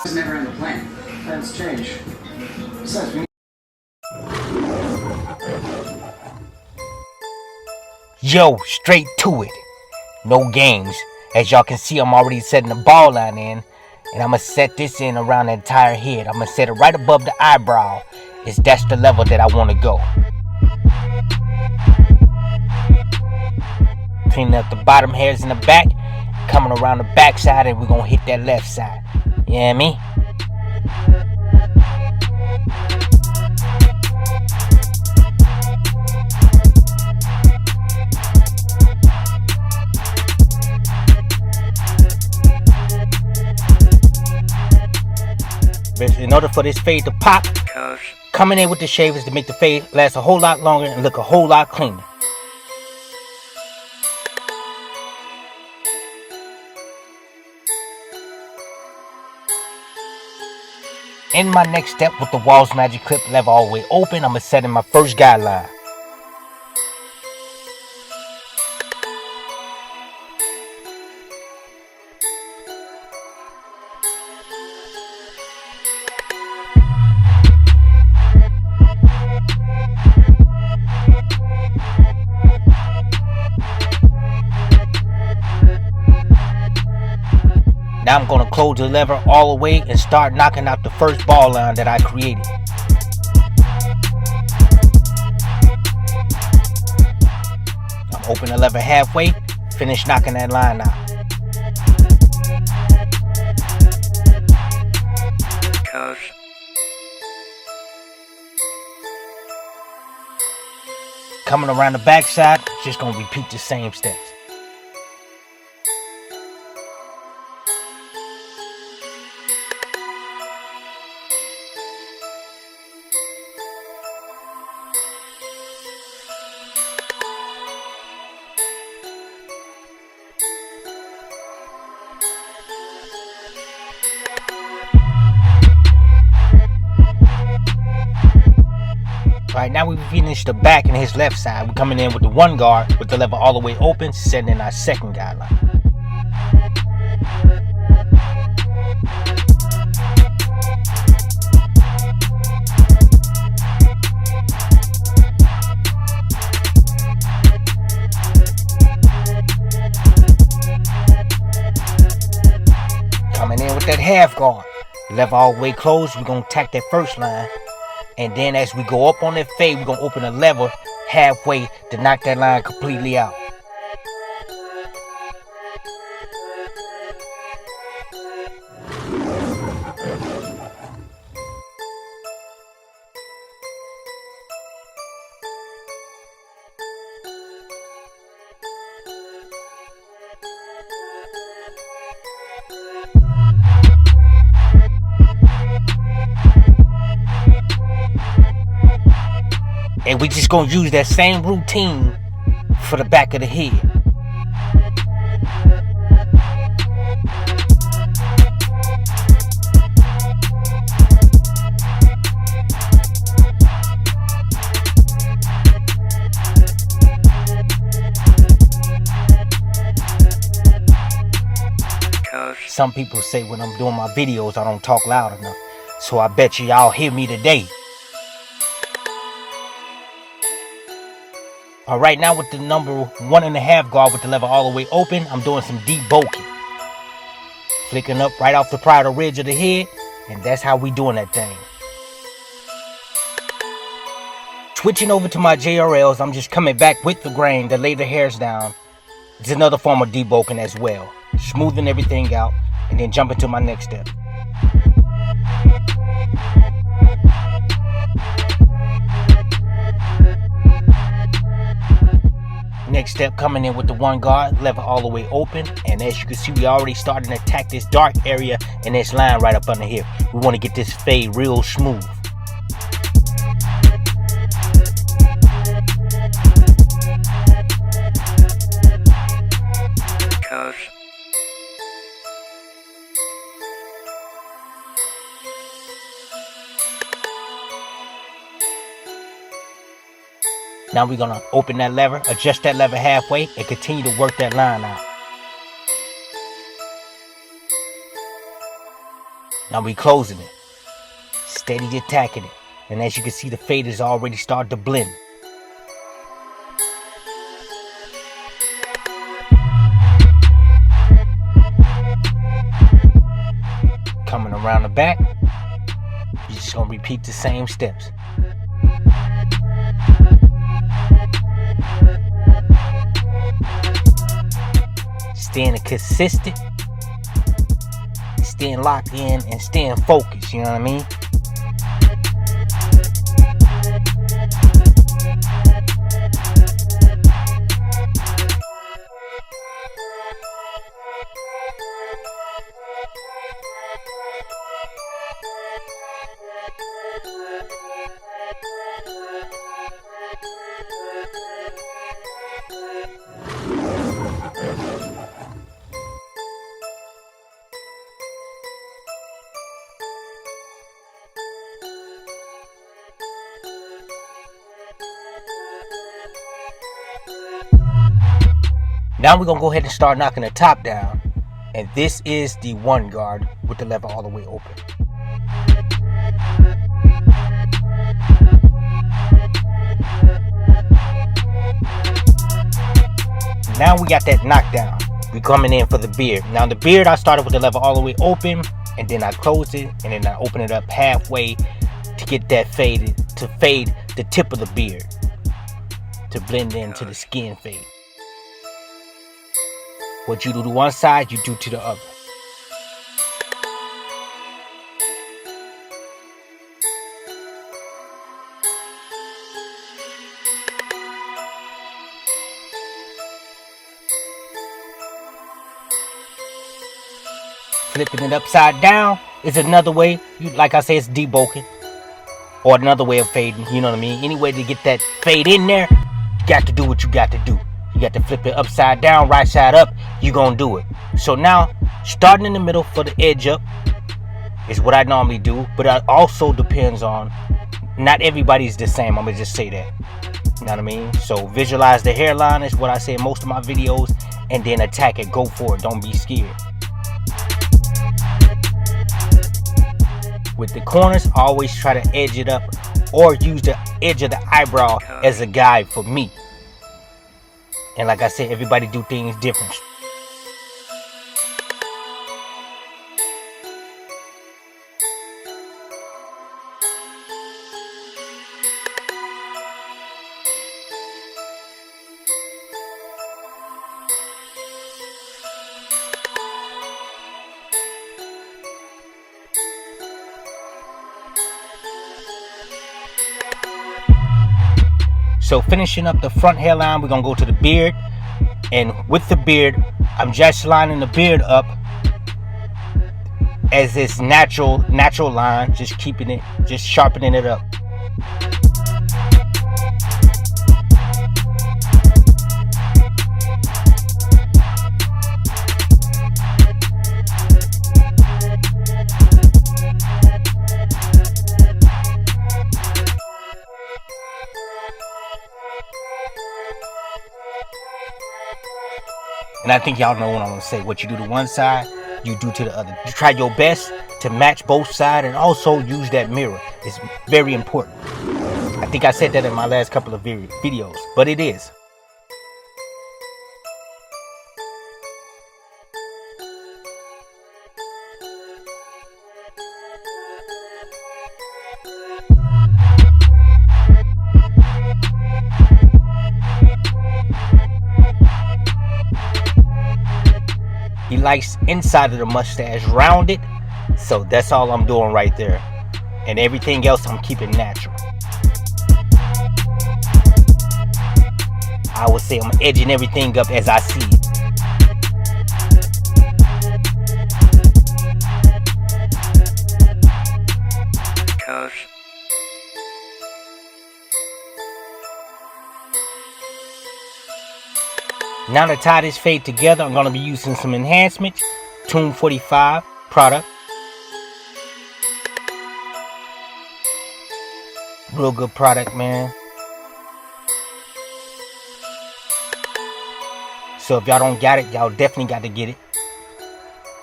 was never in the plan. Plans change. Besides, we... Yo, straight to it. No games. As y'all can see, I'm already setting the ball line in. And I'm going to set this in around the entire head. I'm going to set it right above the eyebrow. That's the level that I want to go. Cleaning up the bottom hairs in the back. Coming around the back side, and we're going to hit that left side. You know what I mean? In order for this fade to pop, coming in with the shavers to make the fade last a whole lot longer and look a whole lot cleaner. In my next step with the Walls Magic Clip lever all the way open, I'm going to set in my first guideline. Now I'm going to close the lever all the way and start knocking out the first ball line that I created. I'm opening the lever halfway, finish knocking that line out. Coming around the back side, just going to repeat the same steps. Alright, now we finished the back and his left side. We're coming in with the one guard with the lever all the way open, setting in our second guideline. Coming in with that half guard. Lever all the way closed, we're going to tack that first line. And then as we go up on that fade, we're going to open the lever halfway to knock that line completely out. And we just gonna use that same routine for the back of the head. Some people say when I'm doing my videos I don't talk loud enough. So I bet you y'all hear me today. Alright, now with the number 1.5 guard with the lever all the way open, I'm doing some debulking. Flicking up right off the parietal ridge of the head, and that's how we doing that thing. Switching over to my JRLs, I'm just coming back with the grain to lay the hairs down. It's another form of debulking as well. Smoothing everything out, and then jumping to my next step. Next step, coming in with the one guard, lever all the way open. And as you can see, we already starting to attack this dark area in this line right up under here. We want to get this fade real smooth. Now we're going to open that lever, adjust that lever halfway, and continue to work that line out. Now we closing it. Steady attacking it. And as you can see, the fade is already starting to blend. Coming around the back, you're just gonna repeat the same steps. Staying consistent, staying locked in, and staying focused, you know what I mean? Now we're gonna go ahead and start knocking the top down. And this is the one guard with the lever all the way open. Now we got that knockdown. We coming in for the beard. Now the beard, I started with the lever all the way open, and then I closed it, and then I open it up halfway to get that faded, to fade the tip of the beard, to blend into the skin fade. What you do to one side, you do to the other. Flipping it upside down is another way. Like I say, it's debulking. Or another way of fading, you know what I mean? Any way to get that fade in there, you got to do what you got to do. You got to flip it upside down, right side up, you gonna do it. So now, starting in the middle for the edge up is what I normally do, but it also depends on, not everybody's the same, I'm gonna just say that. You know what I mean? So visualize the hairline is what I say in most of my videos, and then attack it, go for it, don't be scared. With the corners, always try to edge it up or use the edge of the eyebrow as a guide for me. And like I said, everybody do things different. So finishing up the front hairline, we're gonna go to the beard, and with the beard, I'm just lining the beard up as this natural line, just keeping it, just sharpening it up. And I think y'all know what I'm gonna say. What you do to one side, you do to the other. You try your best to match both sides, and also use that mirror. It's very important. I think I said that in my last couple of videos, but it is. He likes inside of the mustache rounded, so that's all I'm doing right there. And everything else I'm keeping natural. I would say I'm edging everything up as I see it. Gosh. Now to tie this fade together, I'm going to be using some enhancements. Tune 45 product. Real good product, man. So if y'all don't got it, y'all definitely got to get it.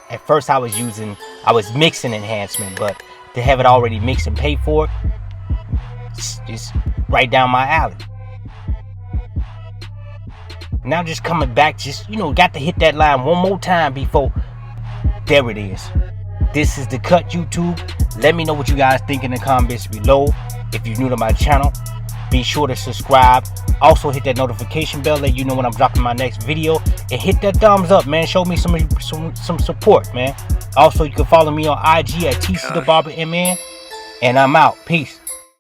At first I was using I was mixing enhancement, but to have it already mixed and paid for it, it's just right down my alley. Now just coming back, just, got to hit that line one more time before. There it is. This is The Cut, YouTube. Let me know what you guys think in the comments below. If you're new to my channel, be sure to subscribe. Also hit that notification bell, let you know when I'm dropping my next video. And hit that thumbs up, man. Show me some support, man. Also, you can follow me on IG at TC the Barber MN. And I'm out. Peace.